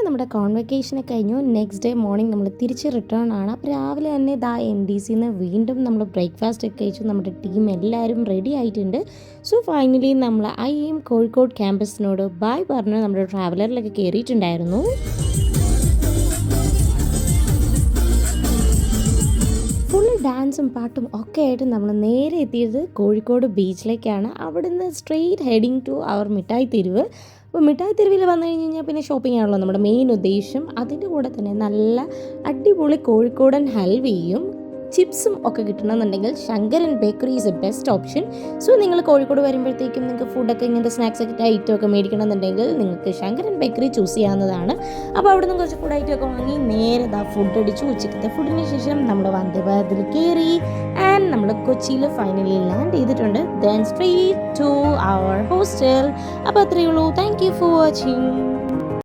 നമ്മുടെ കോൺവെക്കേഷനൊക്കെ കഴിഞ്ഞു. Next day morning നമ്മൾ തിരിച്ച് റിട്ടേൺ ആണ്. അപ്പോൾ രാവിലെ തന്നെ MDCന്ന് വീണ്ടും നമ്മൾ ബ്രേക്ക്ഫാസ്റ്റ് ഒക്കെ കഴിച്ചു. നമ്മുടെ ടീം എല്ലാവരും റെഡി ആയിട്ടുണ്ട്. സോ ഫൈനലി നമ്മൾ IIM കോഴിക്കോട് ക്യാമ്പസിനോട് ബൈ പറഞ്ഞ് നമ്മുടെ ട്രാവലറിലൊക്കെ കയറിയിട്ടുണ്ടായിരുന്നു. ഫുൾ ഡാൻസും പാട്ടും ഒക്കെ ആയിട്ട് നമ്മൾ നേരെ എത്തിയത് കോഴിക്കോട് ബീച്ചിലേക്കാണ്. അവിടുന്ന് സ്ട്രെയിറ്റ് ഹെഡിങ് ടു അവർ മിഠായി തെരുവ്. അപ്പോൾ മിഠായി തെരുവിൽ വന്നു കഴിഞ്ഞാൽ പിന്നെ ഷോപ്പിംഗ് ആണല്ലോ നമ്മുടെ മെയിൻ ഉദ്ദേശം. അതിൻ്റെ കൂടെ തന്നെ നല്ല അടിപൊളി കോഴിക്കോടൻ ഹൽവയും ചിപ്സും ഒക്കെ കിട്ടണമെന്നുണ്ടെങ്കിൽ Sankaran bakery is a best option. So നിങ്ങൾ കോഴിക്കോട് വരുമ്പോഴത്തേക്കും നിങ്ങൾക്ക് ഫുഡൊക്കെ ഇങ്ങനത്തെ സ്നാക്സ് ഒക്കെ ഐറ്റമൊക്കെ മേടിക്കണമെന്നുണ്ടെങ്കിൽ നിങ്ങൾക്ക് ശങ്കരൻ ബേക്കറി ചൂസ് ചെയ്യാവുന്നതാണ്. അപ്പോൾ അവിടെ നിന്ന് കുറച്ച് ഫുഡ് ഐറ്റമൊക്കെ വാങ്ങി നേരെ ഫുഡ് അടിച്ചു. ഉച്ചക്കത്തെ ഫുഡിന് ശേഷം നമ്മൾ വന്ദേ ഭാരതിൽ കയറി ആൻഡ് നമ്മൾ കൊച്ചിയിൽ ഫൈനലി ലാൻഡ് ചെയ്തിട്ടുണ്ട്. Then straight to our hostel. അപ്പോൾ അത്രയേ ഉള്ളൂ. Thank you for watching.